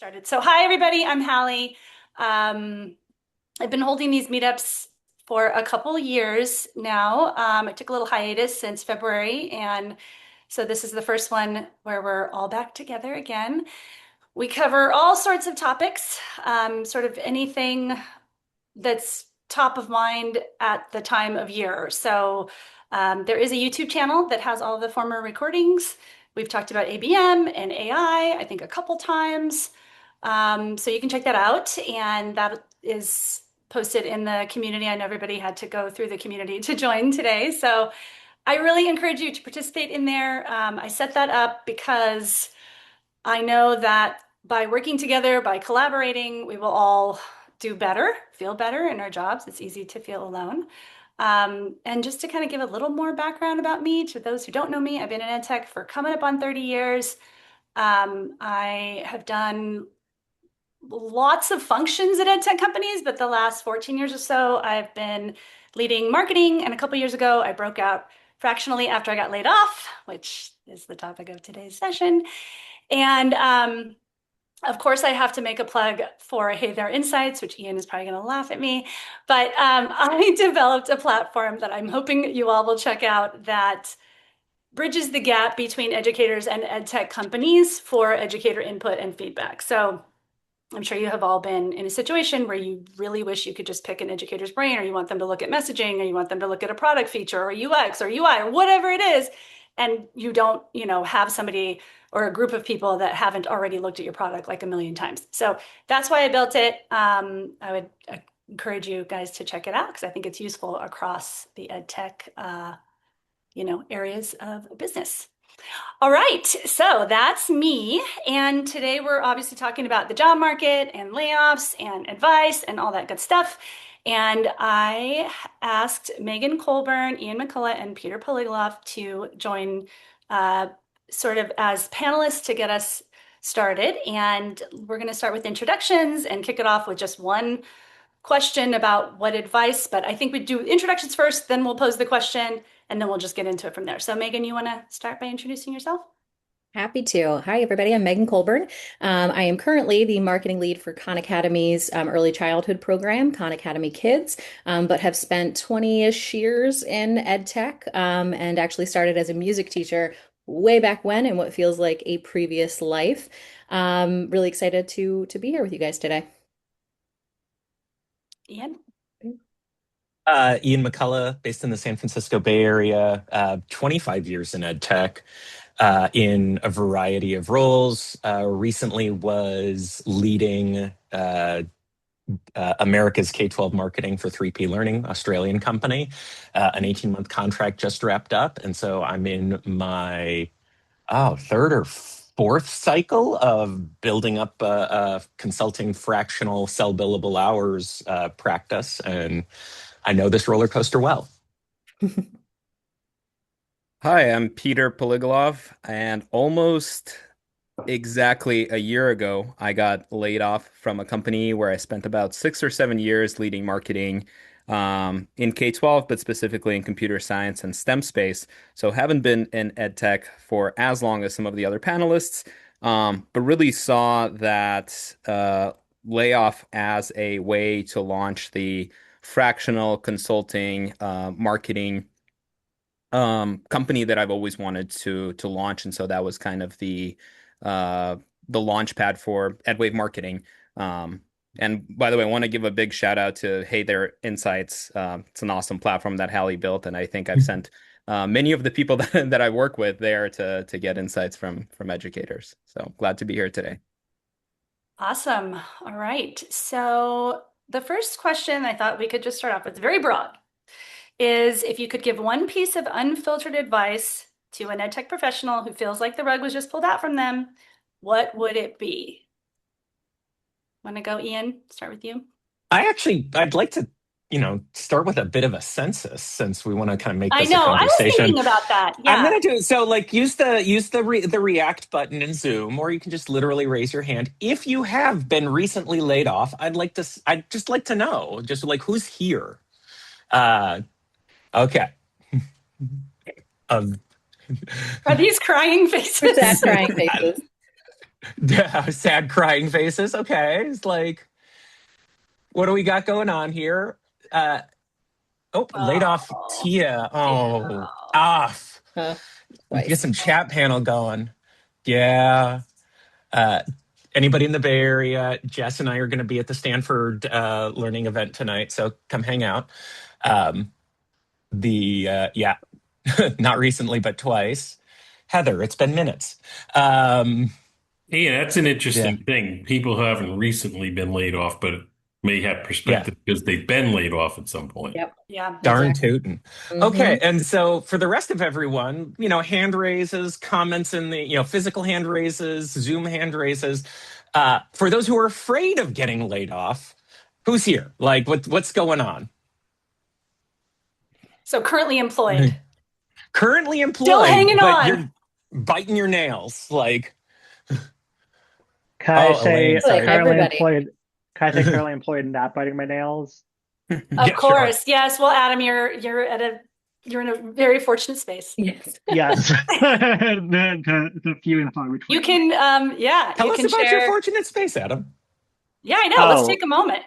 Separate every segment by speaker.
Speaker 1: Started. So hi, everybody. I'm Hallie. I've been holding these meetups for a couple years now. I took a little hiatus since February, and so this is the first one where we're all back together again. We cover all sorts of topics, sort of anything that's top of mind at the time of year. So there is a YouTube channel that has all of the former recordings. We've talked about ABM and AI, I think a couple times. So you can check that out, and that is posted in the community. I know everybody had to go through the community to join today. So I really encourage you to participate in there. I set that up because I know that by working together, by collaborating, we will all do better, feel better in our jobs. It's easy to feel alone. And just to kind of give a little more background about me to those who don't know me, I've been in EdTech for coming up on 30 years. I have done lots of functions at EdTech companies, but the last 14 years or so, I've been leading marketing. And a couple years ago, I broke out fractionally after I got laid off, which is the topic of today's session. And of course, I have to make a plug for Hey There Insights, which Ian is probably going to laugh at me. But I developed a platform that I'm hoping you all will check out that bridges the gap between educators and EdTech companies for educator input and feedback. So I'm sure you have all been in a situation where you really wish you could just pick an educator's brain, or you want them to look at messaging, or you want them to look at a product feature or UX or UI or whatever it is. And you don't, have somebody or a group of people that haven't already looked at your product like a million times. So that's why I built it. I would encourage you guys to check it out because I think it's useful across the EdTech, areas of business. All right, so that's me. And today we're obviously talking about the job market and layoffs and advice and all that good stuff. And I asked Megan Colburn, Ian McCullough, and Peter Polygalov to join sort of as panelists to get us started. And we're going to start with introductions and kick it off with just one question about what advice, but I think we do introductions first, then we'll pose the question, and then we'll just get into it from there. So Megan, you want to start by introducing yourself?
Speaker 2: Happy to. Hi, everybody. I'm Megan Colburn. I am currently the marketing lead for Khan Academy's early childhood program, Khan Academy Kids, but have spent 20-ish years in ed tech and actually started as a music teacher way back when in what feels like a previous life. Really excited to be here with you guys today.
Speaker 1: Ian?
Speaker 3: Ian McCullough, based in the San Francisco Bay Area, 25 years in ed tech, in a variety of roles. Recently was leading America's K-12 marketing for 3P Learning, Australian company. An 18-month contract just wrapped up. And so I'm in my third or fourth cycle of building up a consulting fractional sell billable hours practice. And I know this roller coaster well.
Speaker 4: Hi, I'm Peter Polygalov, and almost exactly a year ago, I got laid off from a company where I spent about 6 or 7 years leading marketing in K-12, but specifically in computer science and STEM space. So haven't been in ed tech for as long as some of the other panelists, but really saw that layoff as a way to launch the fractional consulting marketing company that I've always wanted to launch, and so that was kind of the launch pad for Edwave Marketing. And by the way, I want to give a big shout out to Hey There Insights. It's an awesome platform that Hallie built, and I think I've sent many of the people that I work with there to get insights from educators. So glad to be here today.
Speaker 1: Awesome. All right. So the first question I thought we could just start off with, very broad, is if you could give one piece of unfiltered advice to an EdTech professional who feels like the rug was just pulled out from them, what would it be? Want to go, Ian? Start with you.
Speaker 3: I'd like to, start with a bit of a census since we want to kind of make
Speaker 1: I
Speaker 3: this a
Speaker 1: know. I was
Speaker 3: conversation.
Speaker 1: thinking about that.
Speaker 3: I'm
Speaker 1: Yeah.
Speaker 3: gonna do so. Like, use the react button in Zoom, or you can just literally raise your hand if you have been recently laid off. I'd just like to know, just like who's here. Okay. Um,
Speaker 1: Are these crying faces?
Speaker 2: Sad crying faces.
Speaker 3: Sad crying faces. Okay. It's like, what do we got going on here? Uh, laid off
Speaker 1: Oh,
Speaker 3: Tia. Oh,
Speaker 1: yeah.
Speaker 3: off. Get
Speaker 2: Twice.
Speaker 3: some chat panel going. Yeah. Uh, Anybody in the Bay Area, Jess and I are going to be at the Stanford learning event tonight, so come hang out. Um, yeah, not recently, but twice. Heather, it's been minutes.
Speaker 5: Yeah, that's an
Speaker 3: Yeah,
Speaker 5: interesting thing. People who haven't recently been laid off, but may have
Speaker 3: yeah.
Speaker 5: perspective because they've been laid off at some point.
Speaker 2: Yep,
Speaker 1: Yeah.
Speaker 3: Darn
Speaker 2: exactly.
Speaker 3: tootin'.
Speaker 2: Hmm.
Speaker 3: Okay, and so for the rest of everyone, hand raises, comments in the, physical hand raises, Zoom hand raises. For those who are afraid of getting laid off, who's here? Like, what's going on?
Speaker 1: So currently employed.
Speaker 3: Currently
Speaker 1: Still
Speaker 3: employed,
Speaker 1: hanging
Speaker 3: but
Speaker 1: on.
Speaker 3: you're biting your nails. Like,
Speaker 6: Can I
Speaker 3: oh, Elaine,
Speaker 6: say
Speaker 2: Like
Speaker 3: sorry.
Speaker 6: currently
Speaker 2: everybody.
Speaker 6: employed? Can I say currently employed and not biting my nails?
Speaker 1: Of
Speaker 3: Yeah, sure.
Speaker 1: course. Yes. Well, Adam, you're in a very fortunate space.
Speaker 2: Yes.
Speaker 6: Yes, the few and far
Speaker 1: You
Speaker 6: between.
Speaker 1: can
Speaker 3: Tell
Speaker 1: you
Speaker 3: us
Speaker 1: can
Speaker 3: about your
Speaker 1: share.
Speaker 3: fortunate space, Adam.
Speaker 1: Yeah, I know. Let's
Speaker 6: Oh,
Speaker 1: take a moment.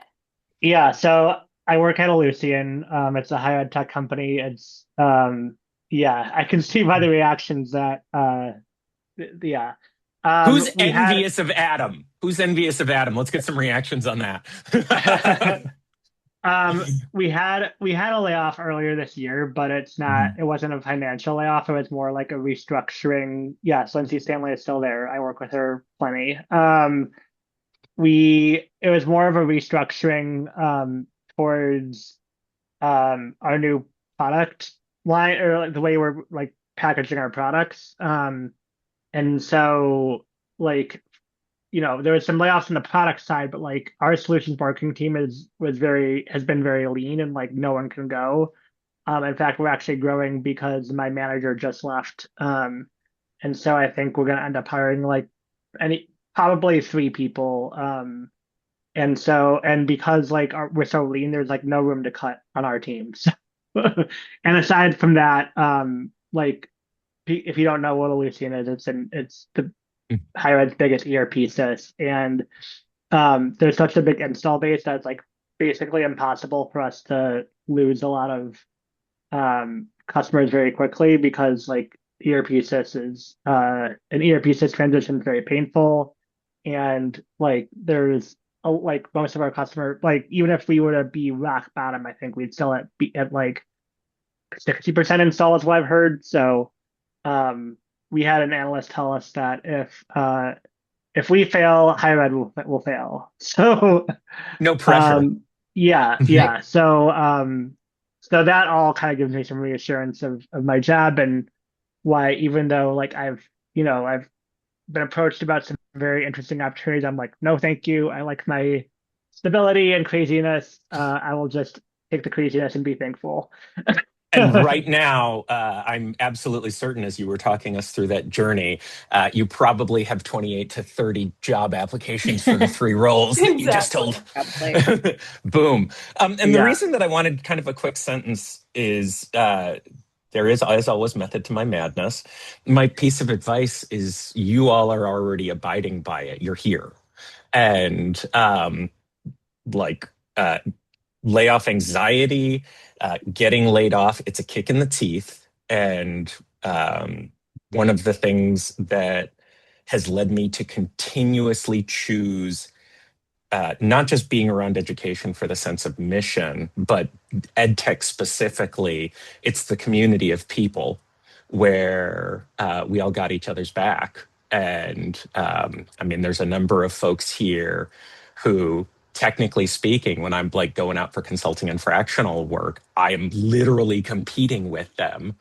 Speaker 6: yeah. So I work at Ellucian. It's a higher ed tech company. Yeah, I can see by the reactions that yeah.
Speaker 3: Who's
Speaker 6: We had
Speaker 3: envious of Adam? Who's envious of Adam? Let's get some reactions on that.
Speaker 6: we had a layoff earlier this year, but
Speaker 3: Mhm.
Speaker 6: it wasn't a financial layoff. It was more like a restructuring. Yes, Lindsay Stanley is still there. I work with her plenty. It was more of a restructuring towards our new product line, or like the way we're like packaging our products. And so like there was some layoffs on the product side, but like our solutions marketing team has been very lean, and like no one can go. In fact, we're actually growing because my manager just left. And so I think we're gonna end up hiring like probably three people. And because like we're so lean, there's like no room to cut on our team. So, and aside from that, like if you don't know what Ellucian is, it's the higher ed's biggest ERP sys, and there's such a big install base that it's like basically impossible for us to lose a lot of customers very quickly, because like ERP sys is an ERP sys transition is very painful, and like like most of our customer, like even if we were to be rock bottom, I think we'd still be at like 60% install is what I've heard. So we had an analyst tell us that if we fail, higher ed will fail. So
Speaker 3: No pressure.
Speaker 6: um, yeah. So that all kind of gives me some reassurance of my job, and why, even though like I've been approached about some very interesting opportunities, I'm like, no, thank you. I like my stability and craziness. I will just take the craziness and be thankful.
Speaker 3: And right now, I'm absolutely certain, as you were talking us through that journey, you probably have 28 to 30 job applications for the three roles that you just
Speaker 1: Exactly.
Speaker 3: told.
Speaker 2: Probably.
Speaker 3: Boom. And the
Speaker 6: Yeah.
Speaker 3: reason that I wanted kind of a quick sentence is there is, as always, method to my madness. My piece of advice is you all are already abiding by it. You're here. And like, layoff anxiety, getting laid off, it's a kick in the teeth. And one of the things that has led me to continuously choose not just being around education for the sense of mission, but EdTech specifically, it's the community of people where we all got each other's back. And I mean, there's a number of folks here who, technically speaking, when I'm like going out for consulting and fractional work, I am literally competing with them.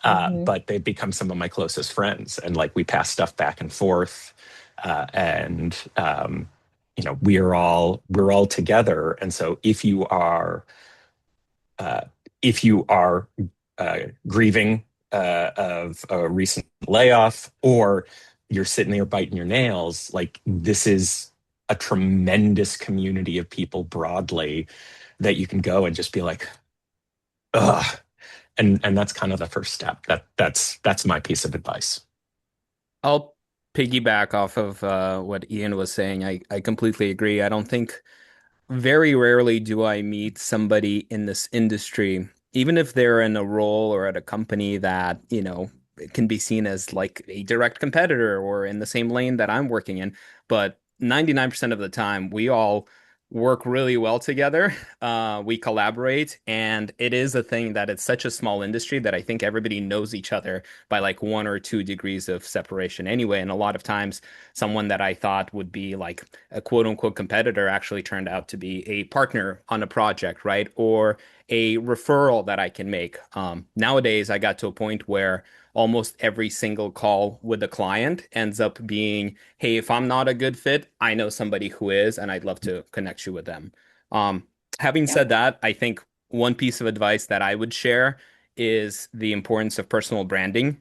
Speaker 2: Hmm.
Speaker 3: But they've become some of my closest friends, and like we pass stuff back and forth. And we're all together. And so if you are grieving of a recent layoff, or you're sitting there biting your nails, like this is a tremendous community of people broadly that you can go and just be like, ugh. And that's kind of the first step. That's my piece of advice.
Speaker 4: I'll piggyback off of what Ian was saying, I completely agree. I don't think very rarely do I meet somebody in this industry, even if they're in a role or at a company that, can be seen as like a direct competitor or in the same lane that I'm working in. But 99% of the time, we all work really well together. We collaborate, and it is a thing that it's such a small industry that I think everybody knows each other by like 1 or 2 degrees of separation anyway. And a lot of times, someone that I thought would be like a quote unquote competitor actually turned out to be a partner on a project, right? Or a referral that I can make. Nowadays, I got to a point where almost every single call with a client ends up being, hey, if I'm not a good fit, I know somebody who is, and I'd love to connect you with them. Um, Having
Speaker 2: Yeah.
Speaker 4: said that, I think one piece of advice that I would share is the importance of personal branding.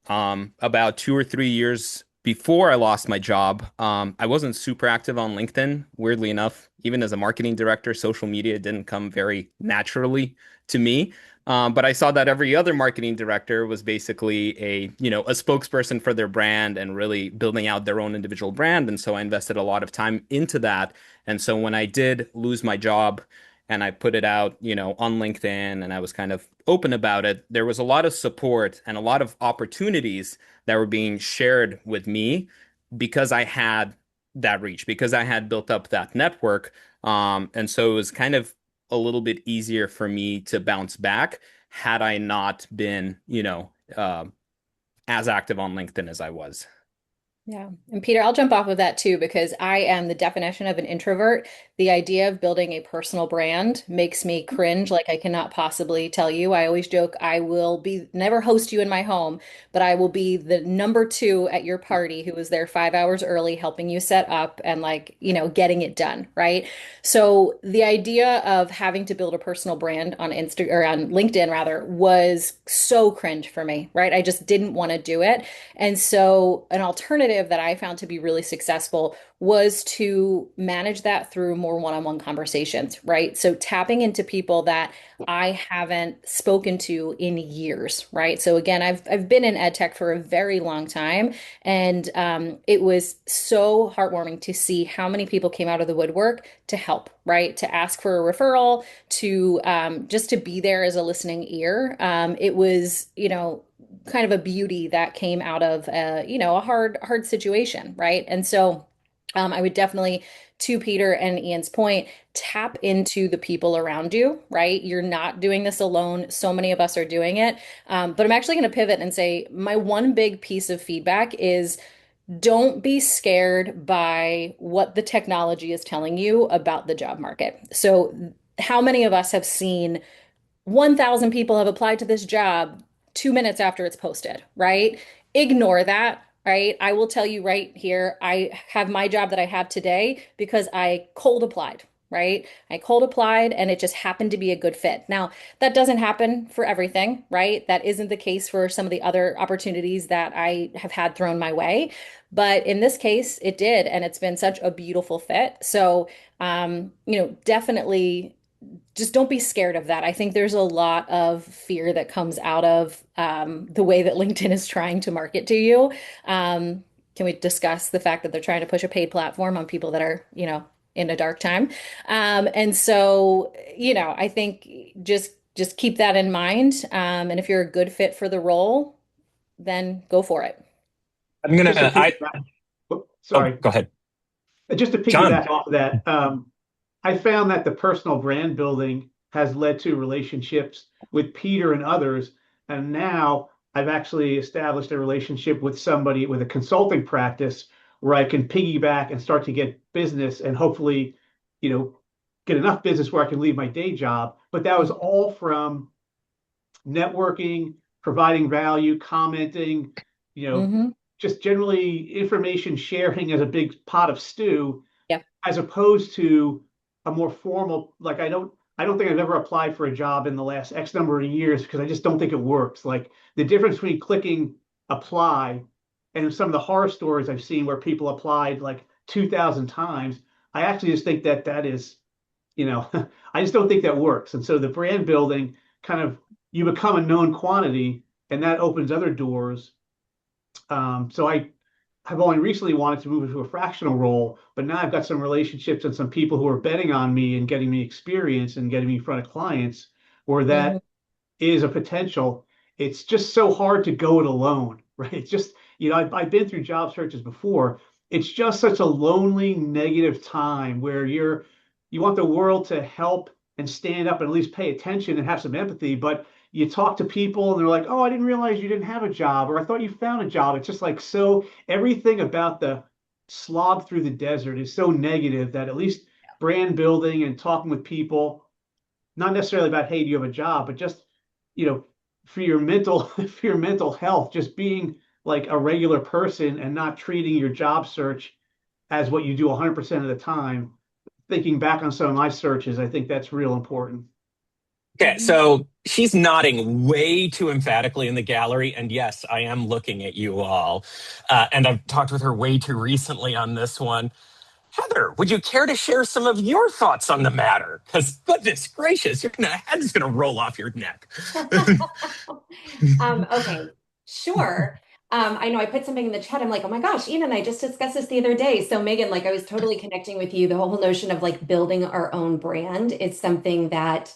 Speaker 4: About 2 or 3 years before I lost my job, I wasn't super active on LinkedIn. Weirdly enough, even as a marketing director, social media didn't come very naturally to me. But I saw that every other marketing director was basically a spokesperson for their brand and really building out their own individual brand. And so I invested a lot of time into that. And so when I did lose my job, and I put it out, on LinkedIn, and I was kind of open about it, there was a lot of support and a lot of opportunities that were being shared with me because I had that reach, because I had built up that network. And so it was kind of a little bit easier for me to bounce back had I not been, as active on LinkedIn as I was.
Speaker 2: Yeah. And Peter, I'll jump off of that too, because I am the definition of an introvert. The idea of building a personal brand makes me cringe like I cannot possibly tell you. I always joke I will be never host you in my home, but I will be the number two at your party who was there 5 hours early helping you set up and like, getting it done, right? So the idea of having to build a personal brand on Insta or on LinkedIn rather was so cringe for me, right? I just didn't want to do it. And so, an alternative that I found to be really successful was to manage that through more one-on-one conversations, right? So, tapping into people that I haven't spoken to in years, right? So, again, I've been in ed tech for a very long time, and it was so heartwarming to see how many people came out of the woodwork to help, right? To ask for a referral, to just to be there as a listening ear. It was, kind of a beauty that came out of a hard situation, right? And so I would definitely, to Peter and Ian's point, tap into the people around you, right? You're not doing this alone. So many of us are doing it. But I'm actually going to pivot and say my one big piece of feedback is don't be scared by what the technology is telling you about the job market. So, how many of us have seen 1,000 people have applied to this job 2 minutes after it's posted, right? Ignore that, right? I will tell you right here, I have my job that I have today because I cold applied, right? I cold applied and it just happened to be a good fit. Now, that doesn't happen for everything, right? That isn't the case for some of the other opportunities that I have had thrown my way. But in this case, it did, and it's been such a beautiful fit. So, definitely just don't be scared of that. I think there's a lot of fear that comes out of the way that LinkedIn is trying to market to you. Can we discuss the fact that they're trying to push a paid platform on people that are, in a dark time? And so, I think just keep that in mind. And if you're a good fit for the role, then go for it.
Speaker 3: I'm gonna.
Speaker 7: Just to
Speaker 3: I
Speaker 7: piggyback, oh,
Speaker 3: Oh,
Speaker 7: sorry,
Speaker 3: go ahead,
Speaker 7: just to
Speaker 3: John.
Speaker 7: piggyback off of that, I found that the personal brand building has led to relationships with Peter and others. And now I've actually established a relationship with somebody with a consulting practice where I can piggyback and start to get business and hopefully, you know, get enough business where I can leave my day job. But that was all from networking, providing value, commenting, you know,
Speaker 2: Hmm.
Speaker 7: just generally information sharing as a big pot of stew,
Speaker 2: Yeah.
Speaker 7: as opposed to a more formal, like I don't think I've ever applied for a job in the last X number of years because I just don't think it works. Like the difference between clicking apply and some of the horror stories I've seen where people applied like 2,000 times, I actually just think that that is, I just don't think that works. And so the brand building kind of, you become a known quantity and that opens other doors. So I've only recently wanted to move into a fractional role, but now I've got some relationships and some people who are betting on me and getting me experience and getting me in front of clients where
Speaker 2: Mhm.
Speaker 7: that is a potential. It's just so hard to go it alone, right? It's just, I've been through job searches before. It's just such a lonely, negative time where you want the world to help and stand up and at least pay attention and have some empathy, but you talk to people and they're like, "Oh, I didn't realize you didn't have a job," or "I thought you found a job." It's just like so everything about the slog through the desert is so negative that at least brand building and talking with people, not necessarily about, hey, do you have a job, but just, you know, for your mental for your mental health, just being like a regular person and not treating your job search as what you do 100% of the time. Thinking back on some of my searches, I think that's real important.
Speaker 3: Okay, so she's nodding way too emphatically in the gallery. And yes, I am looking at you all. And I've talked with her way too recently on this one. Heather, would you care to share some of your thoughts on the matter? Because goodness gracious, head's gonna roll off your neck.
Speaker 8: Okay, sure. I know I put something in the chat. I'm like, oh my gosh, Ian and I just discussed this the other day. So Megan, like I was totally connecting with you. The whole notion of like building our own brand is something that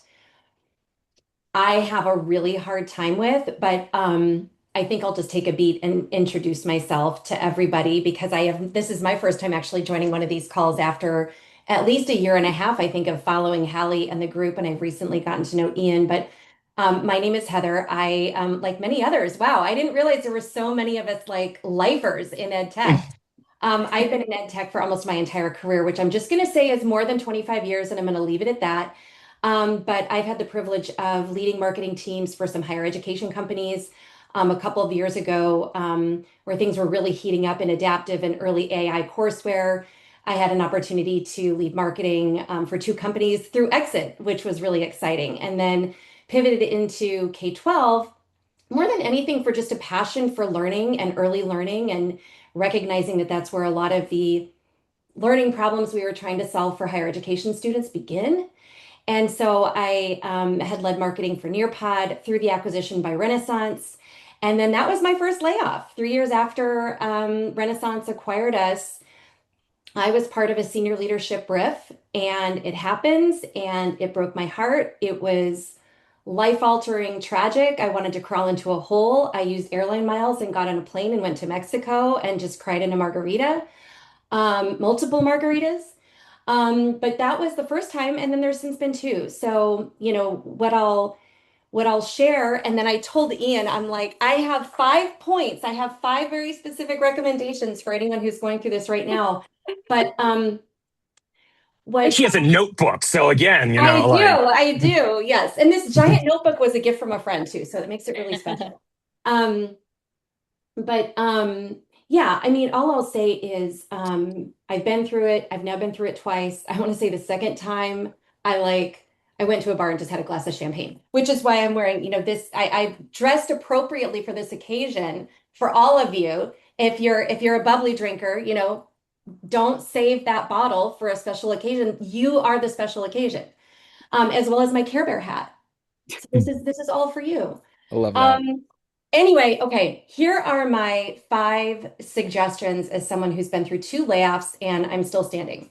Speaker 8: I have a really hard time with, but I think I'll just take a beat and introduce myself to everybody because this is my first time actually joining one of these calls after at least a year and a half, I think, of following Hallie and the group, and I've recently gotten to know Ian. But my name is Heather. I, like many others, wow, I didn't realize there were so many of us like lifers in ed tech. I've been in ed tech for almost my entire career, which I'm just going to say is more than 25 years, and I'm going to leave it at that. But I've had the privilege of leading marketing teams for some higher education companies a couple of years ago, where things were really heating up in adaptive and early AI courseware. I had an opportunity to lead marketing for two companies through Exit, which was really exciting, and then pivoted into K-12 more than anything for just a passion for learning and early learning and recognizing that that's where a lot of the learning problems we were trying to solve for higher education students begin. And so I had led marketing for Nearpod through the acquisition by Renaissance. And then that was my first layoff. 3 years after Renaissance acquired us, I was part of a senior leadership brief, and it happens, and it broke my heart. It was life-altering, tragic. I wanted to crawl into a hole. I used airline miles and got on a plane and went to Mexico and just cried in a margarita, multiple margaritas. But that was the first time, and then there's since been two. So, what I'll share, and then I told Ian, I'm like, I have 5 points. I have five very specific recommendations for anyone who's going through this right now. But
Speaker 3: And
Speaker 8: what
Speaker 3: she has a notebook. So again,
Speaker 8: I do, yes. And this giant notebook was a gift from a friend too, so it makes it really special. Um, but yeah, I mean, all I'll say is I've been through it. I've now been through it twice. I want to say the second time I went to a bar and just had a glass of champagne, which is why I'm wearing, this. I dressed appropriately for this occasion for all of you. If you're a bubbly drinker, don't save that bottle for a special occasion. You are the special occasion, as well as my Care Bear hat. So this is all for you.
Speaker 4: I love that.
Speaker 8: Anyway, okay, here are my 5 suggestions as someone who's been through 2 layoffs and I'm still standing.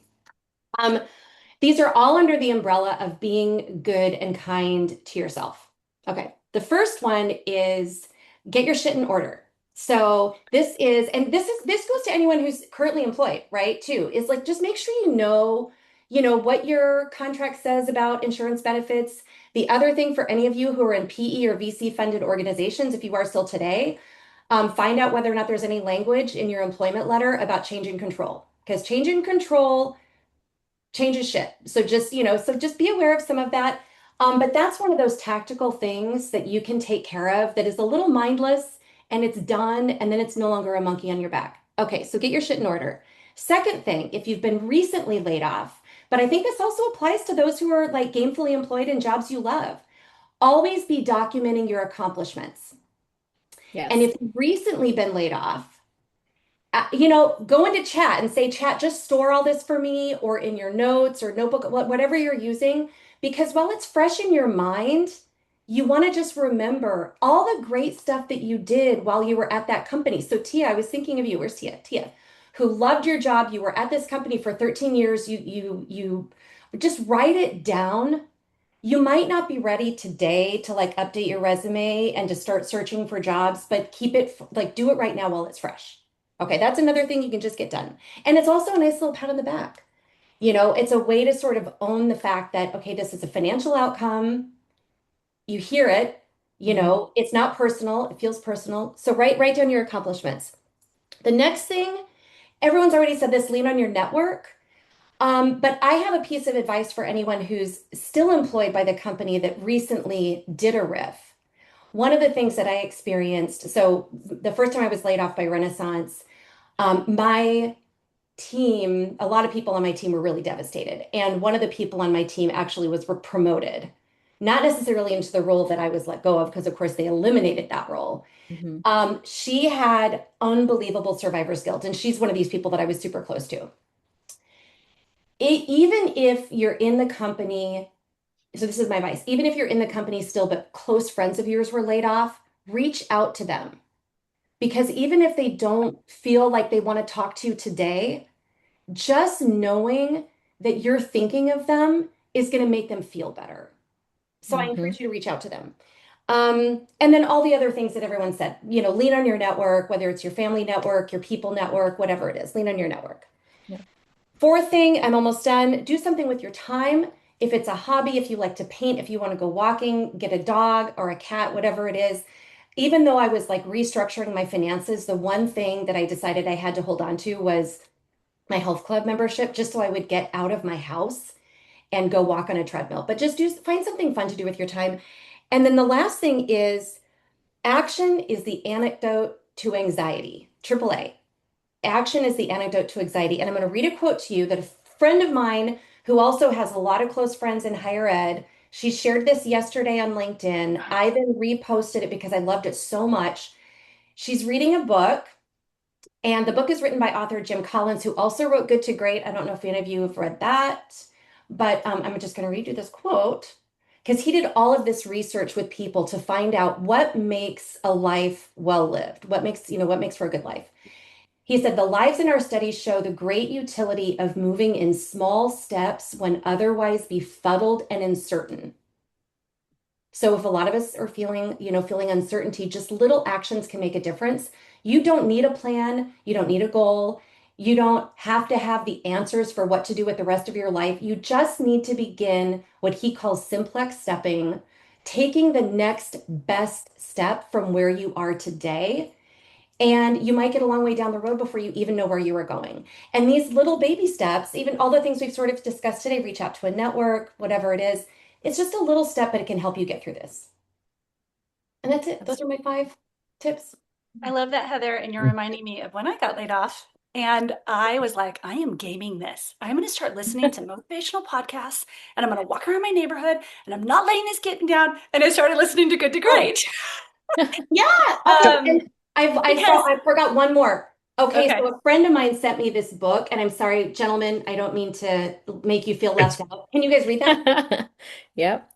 Speaker 8: These are all under the umbrella of being good and kind to yourself. Okay, the first one is get your shit in order. So this goes to anyone who's currently employed, right? Too, is like just make sure what your contract says about insurance benefits. The other thing for any of you who are in PE or VC funded organizations, if you are still today, find out whether or not there's any language in your employment letter about change in control, because change in control changes shit. So just be aware of some of that. But that's one of those tactical things that you can take care of that is a little mindless and it's done, and then it's no longer a monkey on your back. Okay, so get your shit in order. Second thing, if you've been recently laid off, but I think this also applies to those who are like gainfully employed in jobs you love, always be documenting your accomplishments.
Speaker 2: Yes.
Speaker 8: And if you've recently been laid off, go into chat and say, chat, just store all this for me, or in your notes or notebook, whatever you're using, because while it's fresh in your mind, you want to just remember all the great stuff that you did while you were at that company. So Tia, I was thinking of you. Where's Tia? Tia, who loved your job. You were at this company for 13 years. You just write it down. You might not be ready today to like update your resume and to start searching for jobs, but keep it like do it right now while it's fresh. Okay, that's another thing you can just get done. And it's also a nice little pat on the back. It's a way to sort of own the fact that, okay, this is a financial outcome. You hear it, it's not personal, it feels personal. So write down your accomplishments. The next thing, everyone's already said this, lean on your network. But I have a piece of advice for anyone who's still employed by the company that recently did a riff. One of the things that I experienced, so the first time I was laid off by Renaissance, my team, a lot of people on my team were really devastated. And one of the people on my team actually was promoted, not necessarily into the role that I was let go of, because of course they eliminated that role.
Speaker 2: Mhm.
Speaker 8: She had unbelievable survivor's guilt, and she's one of these people that I was super close to. Even if you're in the company, so this is my advice, even if you're in the company still, but close friends of yours were laid off, reach out to them. Because even if they don't feel like they want to talk to you today, just knowing that you're thinking of them is going to make them feel better. So I encourage you to reach out to them. And then all the other things that everyone said, lean on your network, whether it's your family network, your people network, whatever it is, lean on your network.
Speaker 2: Yeah.
Speaker 8: Fourth thing, I'm almost done. Do something with your time. If it's a hobby, if you like to paint, if you want to go walking, get a dog or a cat, whatever it is. Even though I was like restructuring my finances, the one thing that I decided I had to hold on to was my health club membership, just so I would get out of my house and go walk on a treadmill. But just find something fun to do with your time. And then the last thing is action is the antidote to anxiety. AAA. Action is the antidote to anxiety. And I'm going to read a quote to you that a friend of mine who also has a lot of close friends in higher ed, she shared this yesterday on LinkedIn. I then reposted it because I loved it so much. She's reading a book, and the book is written by author Jim Collins, who also wrote Good to Great. I don't know if any of you have read that, but I'm just going to read you this quote because he did all of this research with people to find out what makes a life well lived, what makes for a good life. He said, the lives in our studies show the great utility of moving in small steps when otherwise befuddled and uncertain. So if a lot of us are feeling uncertainty, just little actions can make a difference. You don't need a plan. You don't need a goal. You don't have to have the answers for what to do with the rest of your life. You just need to begin what he calls simplex stepping, taking the next best step from where you are today. And you might get a long way down the road before you even know where you are going. And these little baby steps, even all the things we've sort of discussed today, reach out to a network, whatever it is, it's just a little step, but it can help you get through this. And that's it. Those are my 5 tips.
Speaker 1: I love that, Heather. And you're reminding me of when I got laid off. And I was like, I am gaming this. I'm going to start listening to motivational podcasts and I'm going to walk around my neighborhood and I'm not letting this get me down. And I started listening to Good to Great.
Speaker 8: Yeah. And I forgot one more. Okay, so a friend of mine sent me this book, and I'm sorry, gentlemen, I don't mean to make you feel left out. Can you guys read that?
Speaker 2: Yep.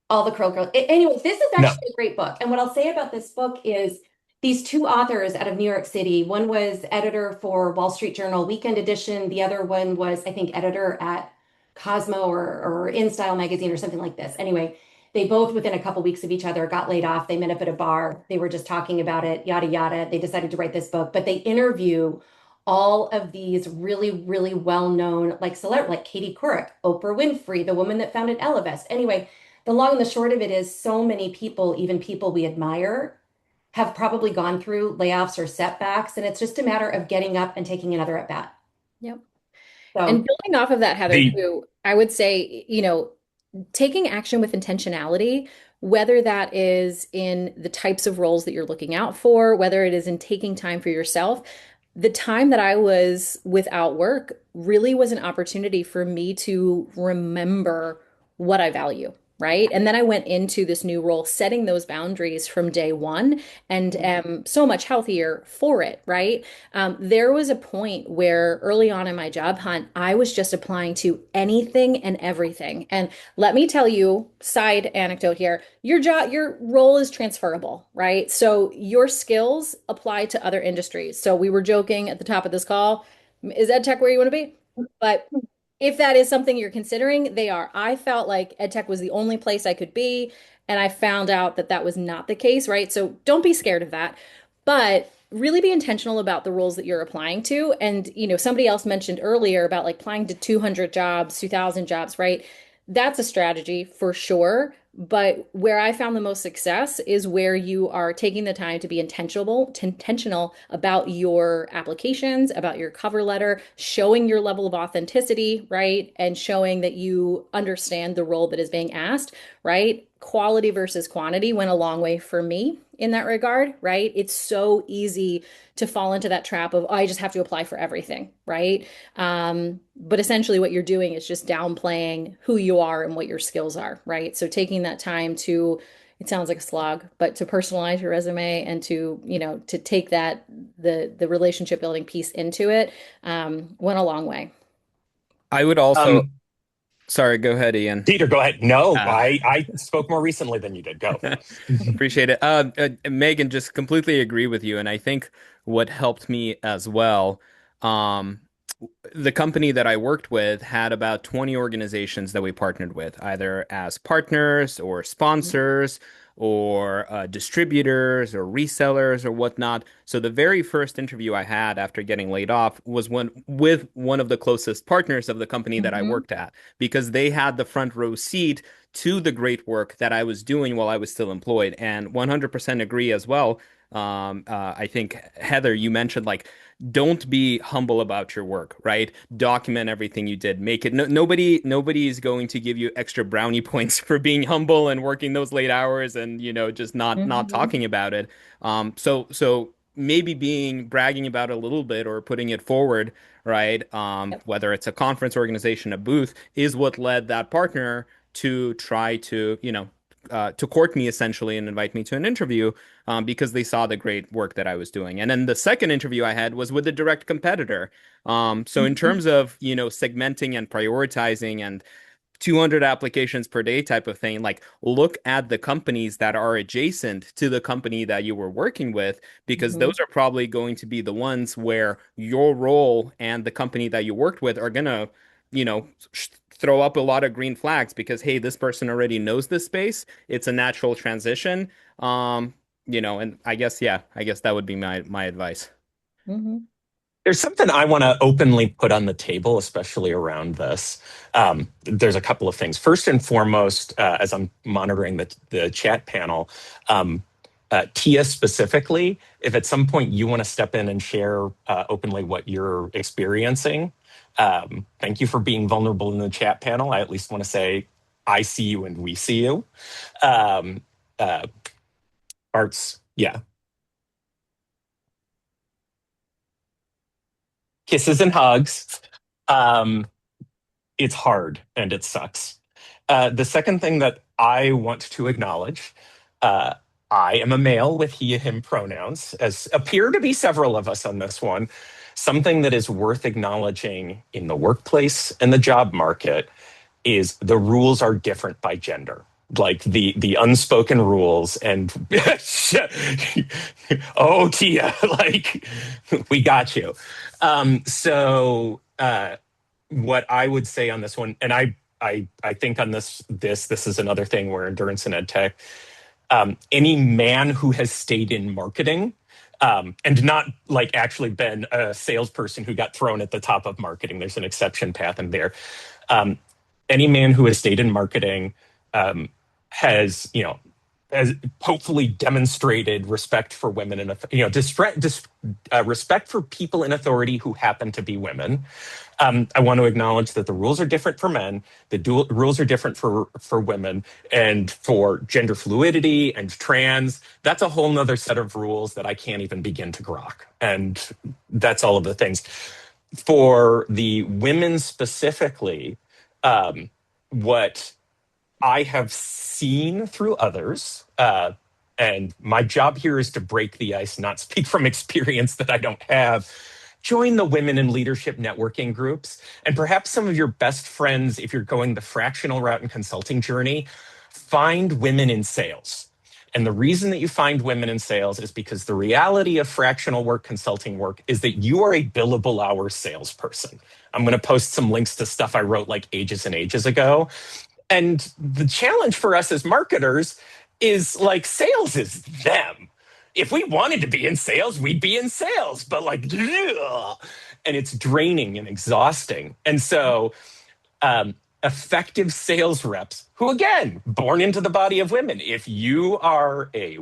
Speaker 8: All the Curl Girls. Anyway, this is actually a great book. And what I'll say about this book is these 2 authors out of New York City. One was editor for Wall Street Journal Weekend Edition. The other one was, I think, editor at Cosmo or InStyle magazine or something like this. Anyway, they both, within a couple weeks of each other, got laid off. They met up at a bar. They were just talking about it, yada, yada. They decided to write this book, but they interview all of these really, really well-known, like celebrities, like Katie Couric, Oprah Winfrey, the woman that founded Ellevest. Anyway, the long and the short of it is so many people, even people we admire, have probably gone through layoffs or setbacks, and it's just a matter of getting up and taking another at bat.
Speaker 2: Yep.
Speaker 8: So,
Speaker 2: And building off of that, Heather, too, I would say, taking action with intentionality, whether that is in the types of roles that you're looking out for, whether it is in taking time for yourself. The time that I was without work really was an opportunity for me to remember what I value. right? And then I went into this new role, setting those boundaries from day one and am so much healthier for it, right? There was a point where early on in my job hunt, I was just applying to anything and everything. And let me tell you, side anecdote here, your role is transferable, right? So your skills apply to other industries. So we were joking at the top of this call, is EdTech where you want to be? But if that is something you're considering, they are. I felt like EdTech was the only place I could be, and I found out that that was not the case, right? So don't be scared of that, but really be intentional about the roles that you're applying to. And, somebody else mentioned earlier about like applying to 200 jobs, 2,000 jobs, right? That's a strategy for sure. But where I found the most success is where you are taking the time to be intentional about your applications, about your cover letter, showing your level of authenticity, right? And showing that you understand the role that is being asked, right? Quality versus quantity went a long way for me in that regard, right? It's so easy to fall into that trap of, oh, I just have to apply for everything, right? But essentially, what you're doing is just downplaying who you are and what your skills are, right? So taking that time to, it sounds like a slog, but to personalize your resume and to take that the relationship building piece into it, went a long way.
Speaker 4: I would also,
Speaker 3: Um,
Speaker 4: sorry, go ahead, Ian.
Speaker 3: Peter, go ahead. No,
Speaker 4: Uh,
Speaker 3: I spoke more recently than you did. Go.
Speaker 4: Appreciate it. Megan, just completely agree with you. And I think what helped me as well, um, the company that I worked with had about 20 organizations that we partnered with, either as partners or sponsors or distributors or resellers or whatnot. So the very first interview I had after getting laid off was with one of the closest partners of the company that I
Speaker 2: Hmm.
Speaker 4: worked at, because they had the front row seat to the great work that I was doing while I was still employed, and 100% agree as well. I think Heather, you mentioned like don't be humble about your work, right? Document everything you did. Make it nobody is going to give you extra brownie points for being humble and working those late hours and just not
Speaker 2: Hmm.
Speaker 4: talking about it. So maybe being bragging about it a little bit or putting it forward, right?
Speaker 2: Yep.
Speaker 4: Whether it's a conference organization, a booth, is what led that partner to try to to court me essentially and invite me to an interview, because they saw the great work that I was doing. And then the second interview I had was with a direct competitor. So in
Speaker 2: Mhm.
Speaker 4: terms of, segmenting and prioritizing and 200 applications per day type of thing, like look at the companies that are adjacent to the company that you were working with, because
Speaker 2: Mhm.
Speaker 4: those are probably going to be the ones where your role and the company that you worked with are gonna, throw up a lot of green flags because, hey, this person already knows this space. It's a natural transition. Um, and I guess that would be my advice.
Speaker 2: Mhm.
Speaker 3: There's something I want to openly put on the table, especially around this. There's a couple of things. First and foremost, as I'm monitoring the chat panel, Tia specifically, if at some point you want to step in and share openly what you're experiencing, thank you for being vulnerable in the chat panel. I at least want to say, I see you and we see you. Um, uh, Arts, yeah. Kisses and hugs. Um, it's hard and it sucks. The second thing that I want to acknowledge, uh, I am a male with he, him pronouns, as appear to be several of us on this one. Something that is worth acknowledging in the workplace and the job market is the rules are different by gender. Like the unspoken rules and oh Tia, like we got you. What I would say on this one, and I think on this is another thing where endurance and ed tech, any man who has stayed in marketing, and not like actually been a salesperson who got thrown at the top of marketing, there's an exception path in there. Um, any man who has stayed in marketing um, has has hopefully demonstrated respect for women and respect for people in authority who happen to be women. I want to acknowledge that the rules are different for men, the rules are different for women, and for gender fluidity and trans. That's a whole nother set of rules that I can't even begin to grok. And that's all of the things. For the women specifically, what I have seen through others, and my job here is to break the ice, not speak from experience that I don't have. Join the women in leadership networking groups. And perhaps some of your best friends, if you're going the fractional route and consulting journey, find women in sales. And the reason that you find women in sales is because the reality of fractional work, consulting work, is that you are a billable hour salesperson. I'm going to post some links to stuff I wrote like ages and ages ago. And the challenge for us as marketers is like sales is them. If we wanted to be in sales, we'd be in sales, but like, ugh, and it's draining and exhausting. And so, effective sales reps, who again, born into the body of women, if you are a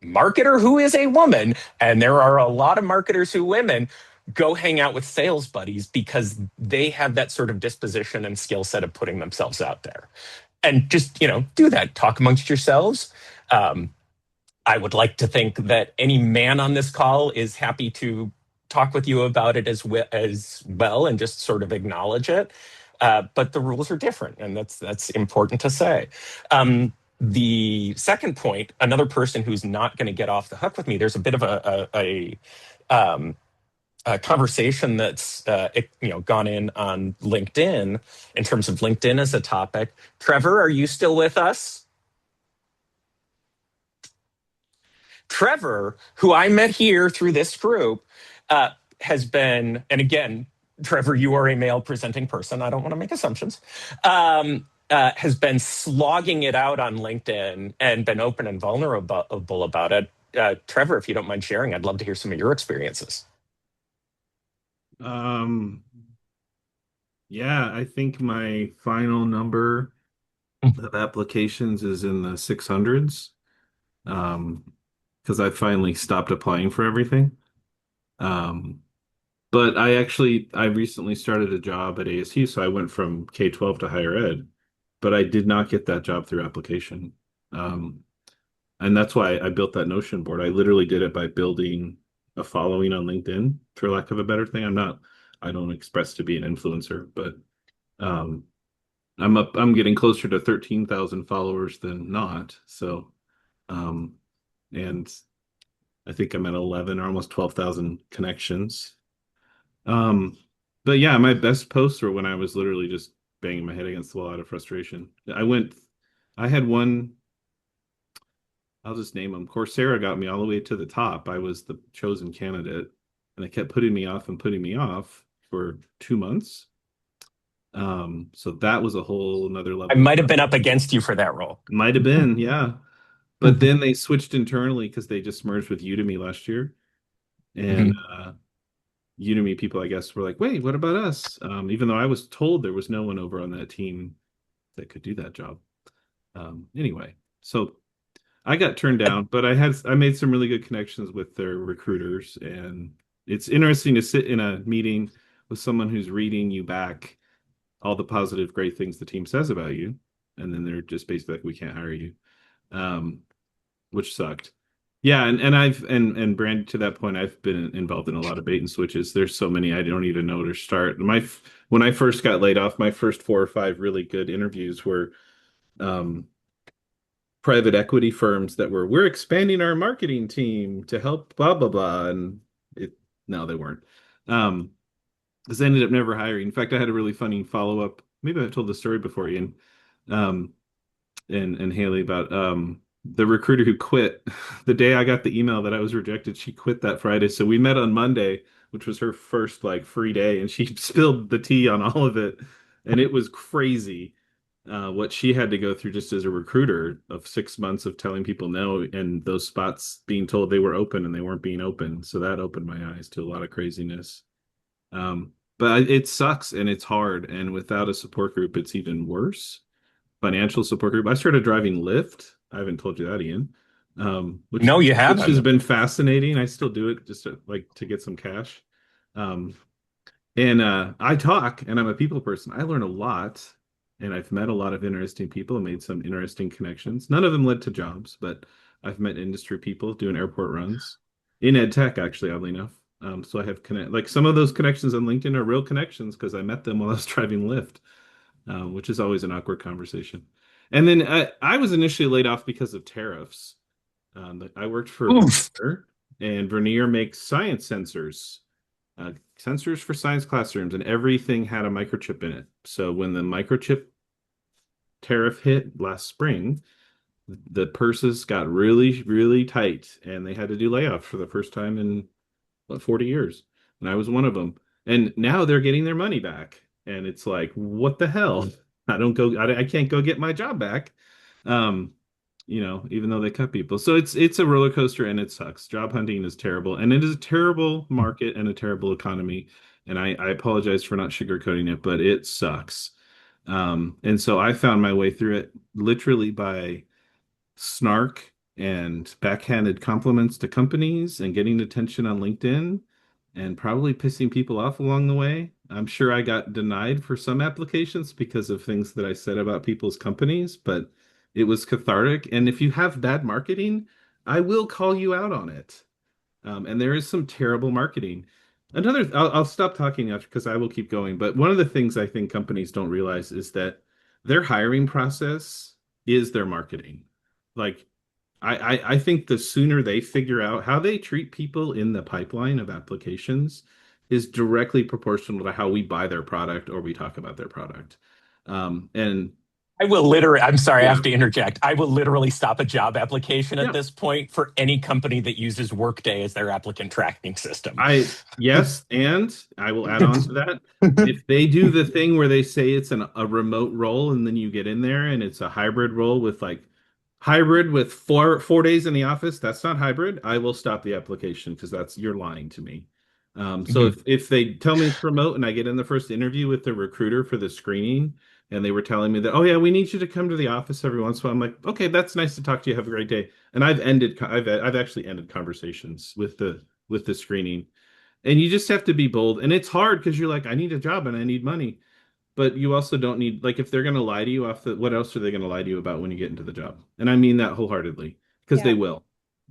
Speaker 3: marketer who is a woman, and there are a lot of marketers who are women, go hang out with sales buddies because they have that sort of disposition and skill set of putting themselves out there. And just, do that. Talk amongst yourselves. I would like to think that any man on this call is happy to talk with you about it as well and just sort of acknowledge it. But the rules are different, and that's important to say. The second point, another person who's not going to get off the hook with me, there's a bit of a conversation that's gone in on LinkedIn in terms of LinkedIn as a topic. Trevor, are you still with us? Trevor, who I met here through this group, has been, and again, Trevor, you are a male presenting person. I don't want to make assumptions. Has been slogging it out on LinkedIn and been open and vulnerable about it. Trevor, if you don't mind sharing, I'd love to hear some of your experiences.
Speaker 9: Yeah, I think my final number of applications is in the 600s. Because I finally stopped applying for everything. But I recently started a job at ASU, so I went from K-12 to higher ed, but I did not get that job through application. And that's why I built that Notion board. I literally did it by building a following on LinkedIn, for lack of a better thing. I don't express to be an influencer, but I'm getting closer to 13,000 followers than not. So, and I think I'm at 11 or almost 12,000 connections. But yeah, my best posts were when I was literally just banging my head against the wall out of frustration. I had one, I'll just name them. Coursera got me all the way to the top. I was the chosen candidate, and they kept putting me off for 2 months. So that was a whole another level.
Speaker 3: I might have been up against you for that role.
Speaker 9: Might have been, yeah. But then they switched internally because they just merged with Udemy last year. And Udemy people, I guess, were like, wait, what about us? Even though I was told there was no one over on that team that could do that job. Anyway, so I got turned down, but I made some really good connections with their recruiters. And it's interesting to sit in a meeting with someone who's reading you back all the positive, great things the team says about you. And then they're just basically like, we can't hire you. Which sucked. Yeah, and Brand, to that point, I've been involved in a lot of bait and switches. There's so many I don't even know where to start. When I first got laid off, my first 4 or 5 really good interviews were private equity firms that we're expanding our marketing team to help blah blah blah, and no, they weren't. Because I ended up never hiring. In fact, I had a really funny follow-up. Maybe I've told the story before, Ian. And Haley, about the recruiter who quit the day I got the email that I was rejected. She quit that Friday. So we met on Monday, which was her first free day, and she spilled the tea on all of it. And it was crazy what she had to go through just as a recruiter of 6 months of telling people no, and those spots being told they were open and they weren't being open. So that opened my eyes to a lot of craziness. But it sucks and it's hard. And without a support group, it's even worse. Financial support group. I started driving Lyft. I haven't told you that, Ian.
Speaker 3: No, you haven't.
Speaker 9: Which has been fascinating. I still do it just to get some cash. And I talk, and I'm a people person. I learn a lot, and I've met a lot of interesting people and made some interesting connections. None of them led to jobs, but I've met industry people doing airport runs in EdTech, actually, oddly enough. So I have some of those connections on LinkedIn are real connections because I met them while I was driving Lyft, which is always an awkward conversation. And then I was initially laid off because of tariffs. I worked for
Speaker 3: Oof.
Speaker 9: Vernier, and Vernier makes science sensors, sensors for science classrooms, and everything had a microchip in it. So when the microchip tariff hit last spring, the purses got really, really tight, and they had to do layoffs for the first time in what, 40 years. And I was one of them. And now they're getting their money back. And it's like, what the hell? I can't go get my job back. Um, even though they cut people. So it's a roller coaster and it sucks. Job hunting is terrible. And it is a terrible market and a terrible economy. And I apologize for not sugarcoating it, but it sucks. And so I found my way through it literally by snark and backhanded compliments to companies and getting attention on LinkedIn and probably pissing people off along the way. I'm sure I got denied for some applications because of things that I said about people's companies, but it was cathartic. And if you have bad marketing, I will call you out on it. And there is some terrible marketing. I'll stop talking after because I will keep going. But one of the things I think companies don't realize is that their hiring process is their marketing. Like, I think the sooner they figure out how they treat people in the pipeline of applications is directly proportional to how we buy their product or we talk about their product. And
Speaker 3: I'm sorry, I
Speaker 9: yeah,
Speaker 3: have to interject. I will literally stop a job application at
Speaker 9: yeah.
Speaker 3: this point for any company that uses Workday as their applicant tracking system.
Speaker 9: Yes, and I will add on to that. If they do the thing where they say it's a remote role and then you get in there and it's a hybrid role with like hybrid with four days in the office, that's not hybrid. I will stop the application because you're lying to me. So if they tell me it's remote and I get in the first interview with the recruiter for the screening and they were telling me that, oh yeah, we need you to come to the office every once in a while, I'm like, okay, that's nice to talk to you. Have a great day. And I've actually ended conversations with the screening. And you just have to be bold. And it's hard because you're like, I need a job and I need money. But you also don't need, like, if they're going to lie to you what else are they going to lie to you about when you get into the job? And I mean that wholeheartedly because
Speaker 2: Yeah.
Speaker 9: they will.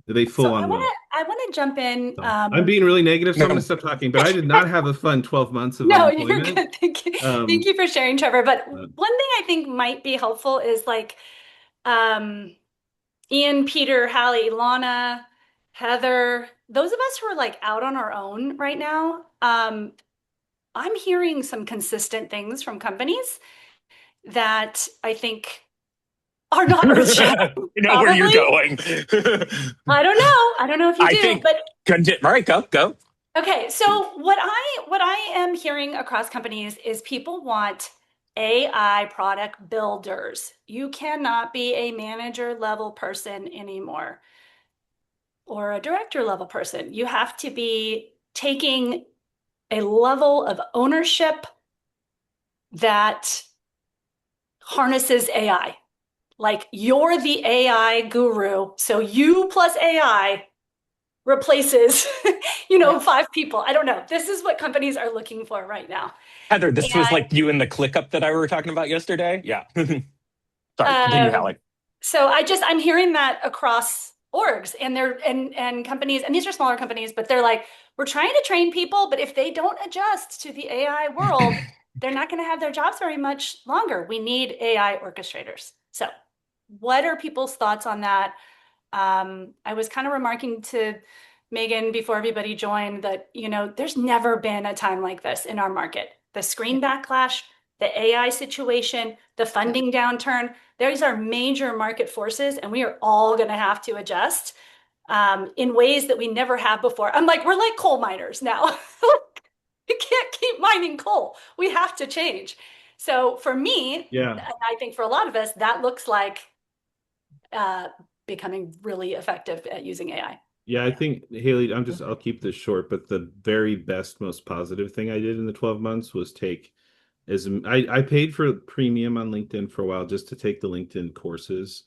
Speaker 9: They
Speaker 1: So
Speaker 9: full on will.
Speaker 1: I want to jump in.
Speaker 9: So, I'm being really negative, so I'm going to stop talking. But I did not have a fun 12 months of
Speaker 1: No, you're
Speaker 9: unemployment.
Speaker 1: good. Thank you. Thank you for sharing, Trevor. But
Speaker 9: Uh,
Speaker 1: one thing I think might be helpful is like Ian, Peter, Hallie, Lana, Heather, those of us who are like out on our own right now. I'm hearing some consistent things from companies that I think are not earth-shattering.
Speaker 3: I know where you're going.
Speaker 1: I don't know. I don't know if you do, but
Speaker 3: All right, go.
Speaker 1: okay. So what I am hearing across companies is people want AI product builders. You cannot be a manager level person anymore or a director level person. You have to be taking a level of ownership that harnesses AI. Like you're the AI guru. So you plus AI replaces, 5 people. I don't know. This is what companies are looking for right now.
Speaker 3: Heather, this was
Speaker 1: And
Speaker 3: like you in the ClickUp that I were talking about yesterday. Yeah. Sorry, continue, Hallie.
Speaker 1: so I'm hearing that across orgs and companies, and these are smaller companies, but they're like, we're trying to train people, but if they don't adjust to the AI world, they're not going to have their jobs very much longer. We need AI orchestrators. So what are people's thoughts on that? I was kind of remarking to Megan before everybody joined that, there's never been a time like this in our market. The screen backlash, the AI situation, the funding downturn, these are major market forces, and we are all going to have to adjust in ways that we never have before. I'm like, we're like coal miners now. We can't keep mining coal. We have to change. So for me,
Speaker 9: yeah.
Speaker 1: and I think for a lot of us, that looks like becoming really effective at using AI.
Speaker 9: Yeah, I think, Haley, I'll keep this short, but the very best, most positive thing I did in the 12 months was I paid for premium on LinkedIn for a while just to take the LinkedIn courses.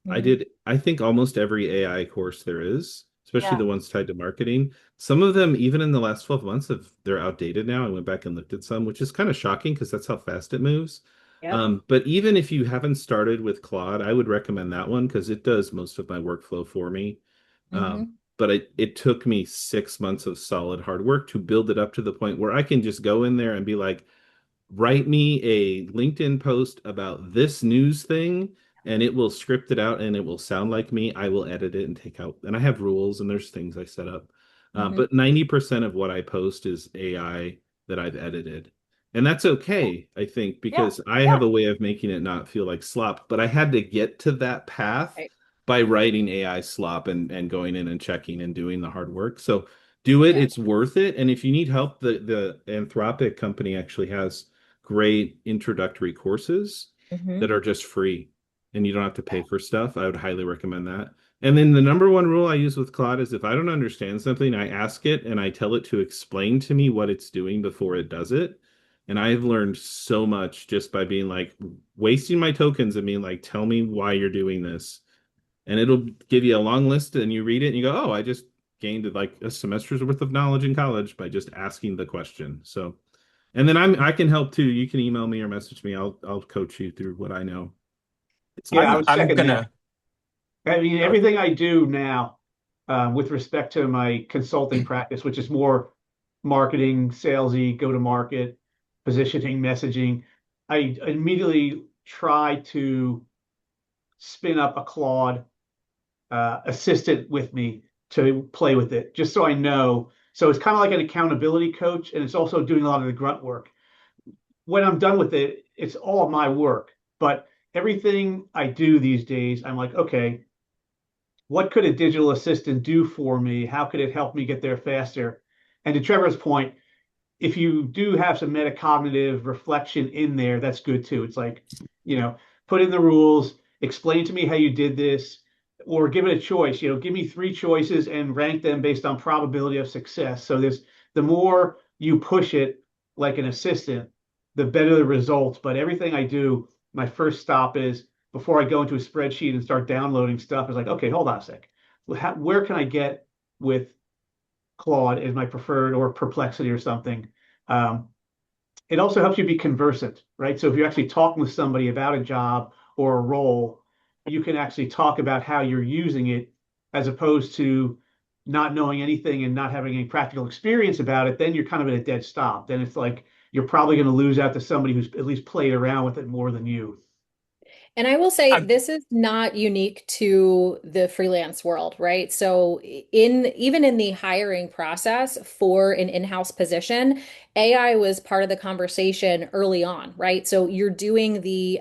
Speaker 9: I did, I think, almost every AI course there is, especially the ones tied to marketing. Some of them, even in the last 12 months, they're outdated now. I went back and looked at some, which is kind of shocking because that's how fast it moves. But even if you haven't started with Claude, I would recommend that one because it does most of my workflow for me. But it took me 6 months of solid hard work to build it up to the point where I can just go in there and be like, write me a LinkedIn post about this news thing and it will script it out and it will sound like me. I will edit it and take out, and I have rules and there's things I set up. But 90% of what I post is AI that I've edited. And that's okay, I think,
Speaker 1: Yeah.
Speaker 9: because I have a way of making it not feel like slop. But I had to get to that path
Speaker 2: Right.
Speaker 9: by writing AI slop and going in and checking and doing the hard work. So do it,
Speaker 2: Yeah.
Speaker 9: it's worth it. And if you need help, the Anthropic company actually has great introductory courses that are just free and you don't have to pay for stuff. I would highly recommend that. And then the number one rule I use with Claude is if I don't understand something, I ask it and I tell it to explain to me what it's doing before it does it. And I've learned so much just by being like wasting my tokens and being like, tell me why you're doing this. And it'll give you a long list and you read it and you go, oh, I just gained like a semester's worth of knowledge in college by just asking the question. So, and then I can help too. You can email me or message me. I'll coach you through what I know.
Speaker 7: Yeah, I would
Speaker 3: I'm
Speaker 7: second
Speaker 3: gonna.
Speaker 7: that. I mean, everything I do now, with respect to my consulting practice, which is more marketing, salesy, go to market, positioning, messaging, I immediately try to spin up a Claude assistant with me to play with it, just so I know. So it's kind of like an accountability coach, and it's also doing a lot of the grunt work. When I'm done with it, it's all my work. But everything I do these days, I'm like, okay, what could a digital assistant do for me? How could it help me get there faster? And to Trevor's point, if you do have some metacognitive reflection in there, that's good too. It's like, put in the rules, explain to me how you did this, or give it a choice. Give me three choices and rank them based on probability of success. So the more you push it like an assistant, the better the results. But everything I do, my first stop is before I go into a spreadsheet and start downloading stuff, is like, okay, hold on a sec. Where can I get with Claude as my preferred, or Perplexity or something? Um, it also helps you be conversant, right? So if you're actually talking with somebody about a job or a role, you can actually talk about how you're using it as opposed to not knowing anything and not having any practical experience about it. Then you're kind of at a dead stop. Then it's like you're probably going to lose out to somebody who's at least played around with it more than you.
Speaker 2: And I will say
Speaker 3: I'm,
Speaker 2: this is not unique to the freelance world, right? So even in the hiring process for an in-house position, AI was part of the conversation early on, right? So you're doing the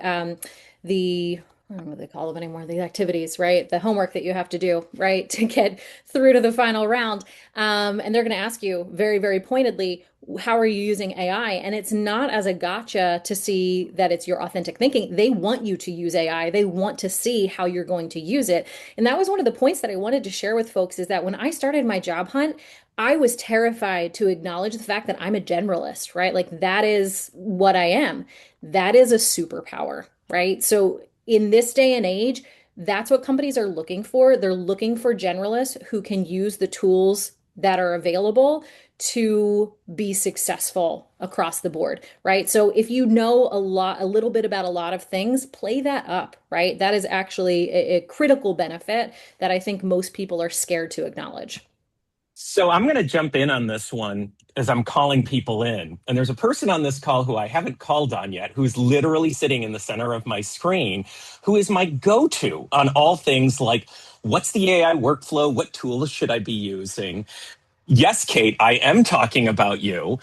Speaker 2: I don't know what they call them anymore, the activities, right? The homework that you have to do, right, to get through to the final round. And they're going to ask you very, very pointedly, how are you using AI? And it's not as a gotcha to see that it's your authentic thinking. They want you to use AI. They want to see how you're going to use it. And that was one of the points that I wanted to share with folks is that when I started my job hunt, I was terrified to acknowledge the fact that I'm a generalist, right? Like that is what I am. That is a superpower, right? So in this day and age, that's what companies are looking for. They're looking for generalists who can use the tools that are available to be successful across the board, right? So if you know a little bit about a lot of things, play that up, right? That is actually a critical benefit that I think most people are scared to acknowledge.
Speaker 3: So I'm going to jump in on this one as I'm calling people in. And there's a person on this call who I haven't called on yet, who's literally sitting in the center of my screen, who is my go-to on all things like, what's the AI workflow? What tools should I be using? Yes, Kate, I am talking about you.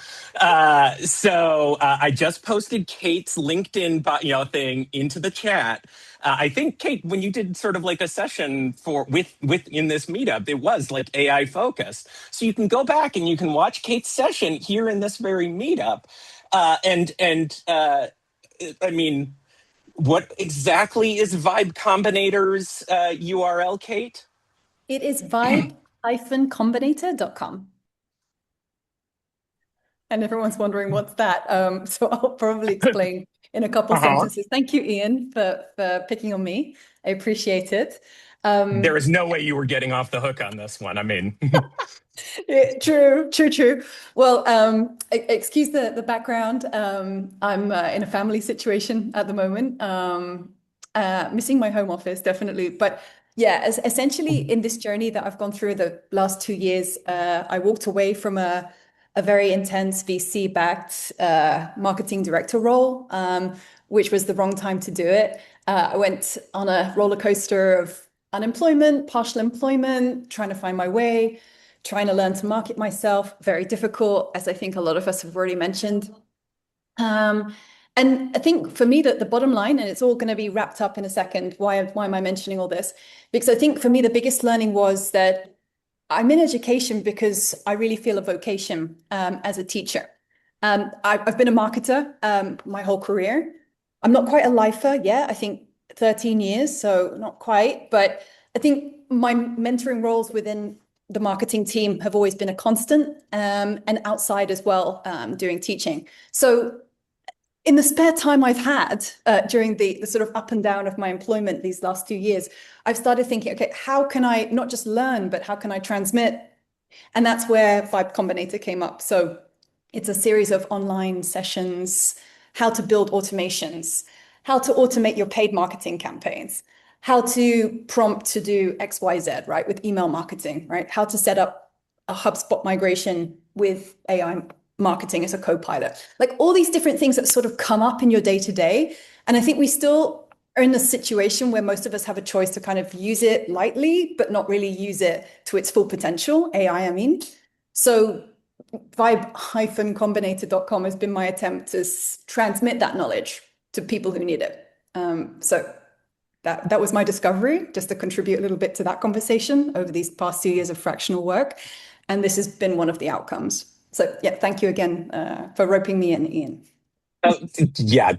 Speaker 3: So I just posted Kate's LinkedIn, thing into the chat. I think Kate, when you did sort of like a session with in this meetup, it was like AI focused. So you can go back and you can watch Kate's session here in this very meetup. I mean, what exactly is Vibe Combinator's URL, Kate?
Speaker 1: It is vibe-combinator.com. And everyone's wondering what's that. So I'll probably explain in a couple sentences. Thank you, Ian, for picking on me. I appreciate it.
Speaker 3: There is no way you were getting off the hook on this one. I mean,
Speaker 1: True. Well, excuse the background. I'm in a family situation at the moment, missing my home office, definitely. But yeah, essentially in this journey that I've gone through the last 2 years, I walked away from a very intense VC-backed marketing director role, which was the wrong time to do it.
Speaker 10: I went on a roller coaster of unemployment, partial employment, trying to find my way, trying to learn to market myself. Very difficult, as I think a lot of us have already mentioned. And I think for me that the bottom line, and it's all going to be wrapped up in a second, why am I mentioning all this? Because I think for me, the biggest learning was that I'm in education because I really feel a vocation as a teacher. I've been a marketer my whole career. I'm not quite a lifer yet. I think 13 years, so not quite. But I think my mentoring roles within the marketing team have always been a constant, and outside as well, doing teaching. So in the spare time I've had during the sort of up and down of my employment these last 2 years, I've started thinking, okay, how can I not just learn, but how can I transmit? And that's where Vibe Combinator came up. So it's a series of online sessions, how to build automations, how to automate your paid marketing campaigns, how to prompt to do XYZ, right, with email marketing, right? How to set up a HubSpot migration with AI marketing as a co-pilot, like all these different things that sort of come up in your day to day. And I think we still are in a situation where most of us have a choice to kind of use it lightly, but not really use it to its full potential, AI, I mean. So vibe-combinator.com has been my attempt to transmit that knowledge to people who need it. So that was my discovery, just to contribute a little bit to that conversation over these past 2 years of fractional work. And this has been one of the outcomes. So yeah, thank you again for roping me in, Ian.
Speaker 3: Yeah,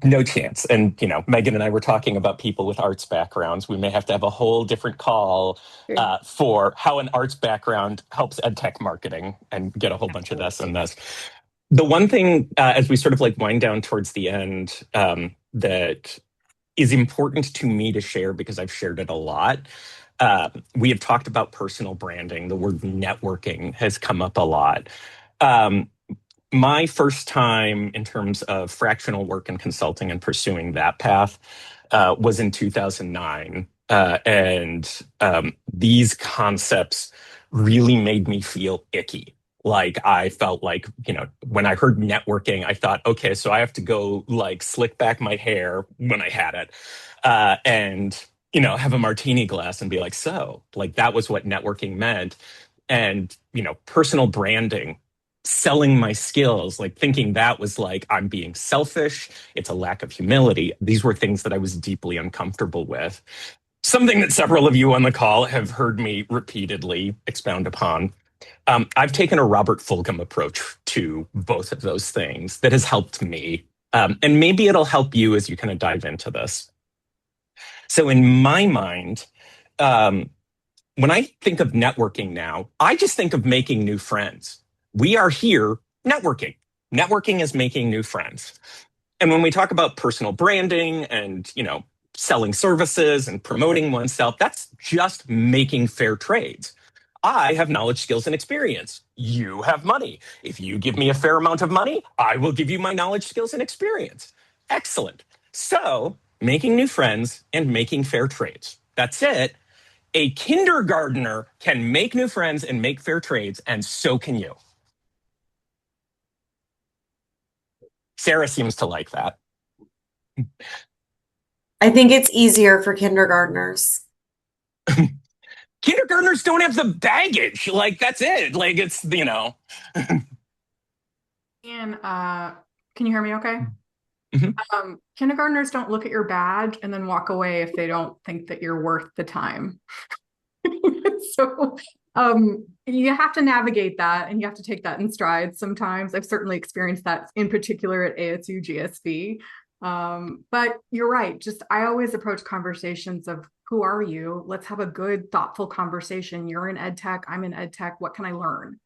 Speaker 3: no chance. And, Megan and I were talking about people with arts backgrounds. We may have to have a whole different call for how an arts background helps EdTech marketing and get a whole bunch of this and this. The one thing, as we sort of like wind down towards the end, that is important to me to share because I've shared it a lot. We have talked about personal branding. The word networking has come up a lot. My first time in terms of fractional work and consulting and pursuing that path was in 2009. And these concepts really made me feel icky. Like I felt like, when I heard networking, I thought, okay, so I have to go like slick back my hair when I had it and, have a martini glass and be like, so like that was what networking meant. And, personal branding, selling my skills, like thinking that was like, I'm being selfish. It's a lack of humility. These were things that I was deeply uncomfortable with. Something that several of you on the call have heard me repeatedly expound upon. I've taken a Robert Fulghum approach to both of those things that has helped me. And maybe it'll help you as you kind of dive into this. So in my mind, when I think of networking now, I just think of making new friends. We are here networking. Networking is making new friends. And when we talk about personal branding and, selling services and promoting oneself, that's just making fair trades. I have knowledge, skills, and experience. You have money. If you give me a fair amount of money, I will give you my knowledge, skills, and experience. Excellent. So making new friends and making fair trades. That's it. A kindergartner can make new friends and make fair trades, and so can you. Sarah seems to like that.
Speaker 11: I think it's easier for kindergartners.
Speaker 3: Kindergartners don't have the baggage. Like, that's it. Like, it's,
Speaker 12: Ian, can you hear me okay?
Speaker 3: Mm-hmm.
Speaker 12: Kindergartners don't look at your badge and then walk away if they don't think that you're worth the time. So you have to navigate that, and you have to take that in stride sometimes. I've certainly experienced that in particular at ASU GSV. But you're right. I always approach conversations of, who are you? Let's have a good, thoughtful conversation. You're in EdTech, I'm in EdTech. What can I learn?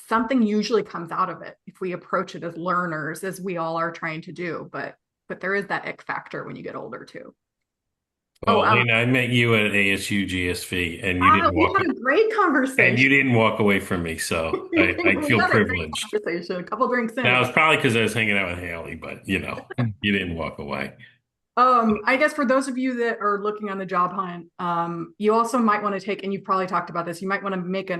Speaker 12: Something usually comes out of it if we approach it as learners, as we all are trying to do. But there is that ick factor when you get older too.
Speaker 5: Well, Lena, I met you at ASU GSV, and you didn't walk.
Speaker 12: We had a great conversation,
Speaker 5: and you didn't walk away from me, so I feel privileged.
Speaker 12: A couple drinks in.
Speaker 5: Now it's probably because I was hanging out with Haley, but you didn't walk away.
Speaker 12: I guess for those of you that are looking on the job hunt, you also might want to take, and you've probably talked about this, you might want to make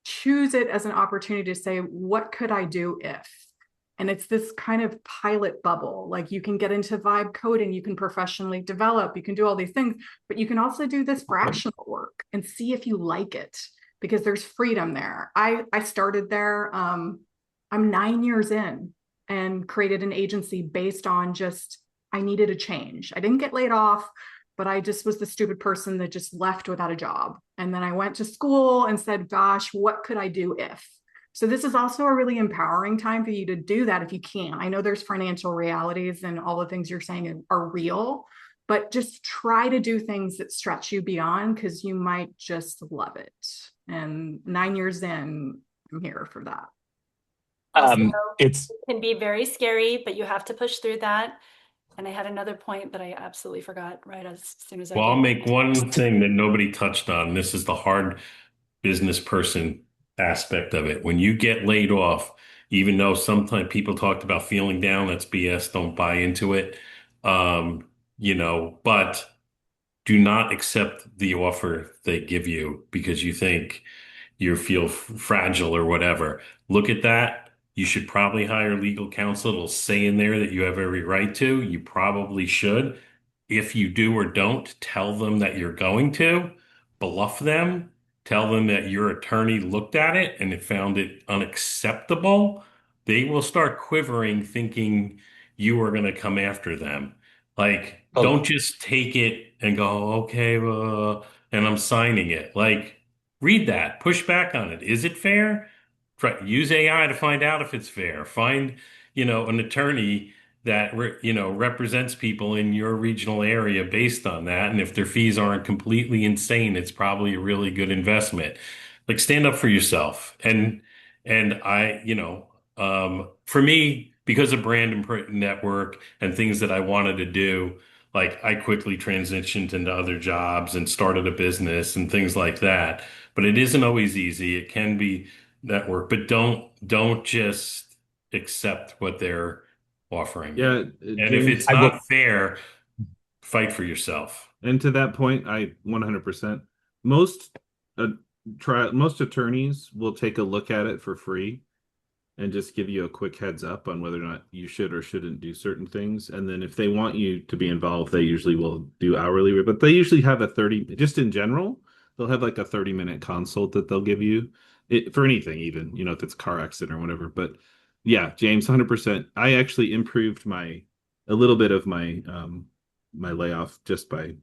Speaker 12: choose it as an opportunity to say, what could I do if? And it's this kind of pilot bubble. Like you can get into vibe coding, you can professionally develop, you can do all these things, but you can also do this fractional work and see if you like it, because there's freedom there. I started there. I'm 9 years in and created an agency based on just, I needed a change. I didn't get laid off, but I just was the stupid person that just left without a job. And then I went to school and said, gosh, what could I do if? So this is also a really empowering time for you to do that if you can. I know there's financial realities and all the things you're saying are real, but just try to do things that stretch you beyond, because you might just love it. And 9 years in, I'm here for that.
Speaker 1: Also,
Speaker 3: it
Speaker 1: can be very scary, but you have to push through that. And I had another point, but I absolutely forgot right as soon as I
Speaker 5: Well, I'll
Speaker 1: did.
Speaker 5: make one thing that nobody touched on. This is the hard business person aspect of it. When you get laid off, even though sometimes people talked about feeling down, that's BS, don't buy into it. But do not accept the offer they give you because you think you feel fragile or whatever. Look at that. You should probably hire legal counsel. It'll say in there that you have every right to. You probably should. If you do or don't, tell them that you're going to. Bluff them. Tell them that your attorney looked at it and it found it unacceptable. They will start quivering, thinking you are going to come after them. Like, don't just take it and go, okay, and I'm signing it. Like, read that, push back on it. Is it fair? Use AI to find out if it's fair. Find, an attorney that, represents people in your regional area based on that. And if their fees aren't completely insane, it's probably a really good investment. Like, stand up for yourself. And for me, because of brand and network and things that I wanted to do, like I quickly transitioned into other jobs and started a business and things like that. But it isn't always easy. It can be network, but don't just accept what they're offering.
Speaker 9: Yeah,
Speaker 5: And if
Speaker 9: James,
Speaker 5: it's not fair, fight for yourself.
Speaker 9: And to that point, I 100%. Most most attorneys will take a look at it for free and just give you a quick heads up on whether or not you should or shouldn't do certain things. And then if they want you to be involved, they usually will do hourly, but they usually have a 30, just in general, they'll have like a 30-minute consult that they'll give you for anything, even, if it's a car accident or whatever. But yeah, James, 100%. I actually improved a little bit of my layoff just by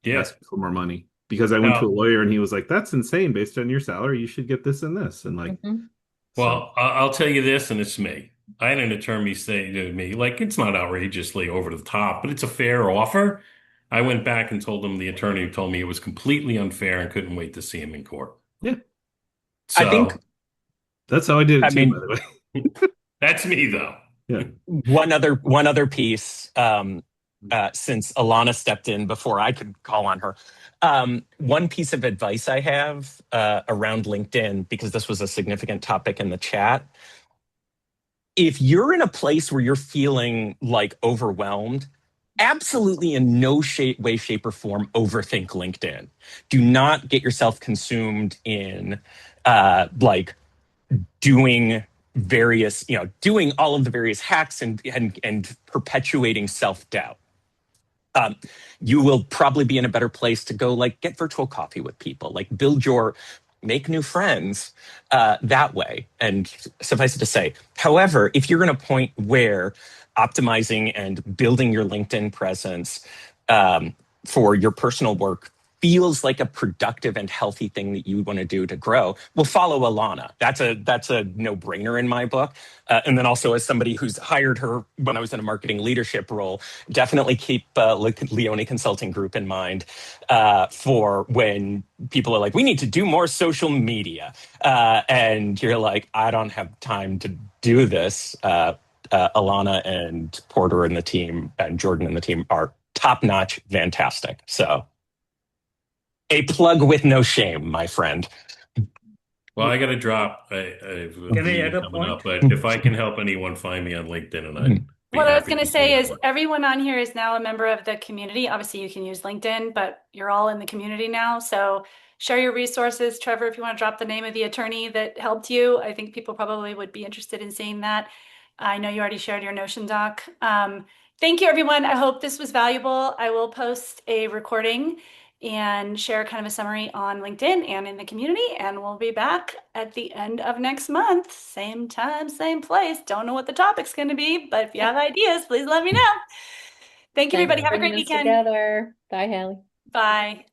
Speaker 9: asking for more money, because I went to a lawyer and he was like, that's insane. Based on your salary, you should get this and this. And like,
Speaker 5: Well, I'll tell you this, and it's me. I had an attorney say to me, like, it's not outrageously over the top, but it's a fair offer. I went back and told him the attorney told me it was completely unfair and couldn't wait to see him in court.
Speaker 9: Yeah.
Speaker 5: So
Speaker 3: I think
Speaker 9: that's how I did it too, by the way.
Speaker 5: That's me, though.
Speaker 9: Yeah.
Speaker 3: One other piece, since Alana stepped in before I could call on her. One piece of advice I have around LinkedIn, because this was a significant topic in the chat. If you're in a place where you're feeling like overwhelmed, absolutely in no way, shape, or form overthink LinkedIn. Do not get yourself consumed in doing various, doing all of the various hacks and perpetuating self-doubt. You will probably be in a better place to go get virtual coffee with people, make new friends that way. And suffice it to say, however, if you're in a point where optimizing and building your LinkedIn presence for your personal work feels like a productive and healthy thing that you want to do to grow, well, follow Alana. That's a no-brainer in my book. And then also, as somebody who's hired her when I was in a marketing leadership role, definitely keep Leone Consulting Group in mind for when people are like, we need to do more social media. And you're like, I don't have time to do this. Alana and Porter and the team and Jordan and the team are top-notch, fantastic. So a plug with no shame, my friend.
Speaker 5: Well, I got to drop. Can I add a point? But if I can help anyone, find me on LinkedIn, and
Speaker 1: what I was going to say is everyone on here is now a member of the community. Obviously, you can use LinkedIn, but you're all in the community now. So share your resources. Trevor, if you want to drop the name of the attorney that helped you, I think people probably would be interested in seeing that. I know you already shared your Notion doc. Thank you, everyone. I hope this was valuable. I will post a recording and share kind of a summary on LinkedIn and in the community, and we'll be back at the end of next month. Same time, same place. Don't know what the topic's going to be, but if you have ideas, please let me know. Thank you,
Speaker 2: Thanks
Speaker 1: everybody.
Speaker 2: for
Speaker 1: Have a
Speaker 2: bringing
Speaker 1: great
Speaker 2: us
Speaker 1: weekend.
Speaker 2: together. Bye, Hallie.
Speaker 1: Bye.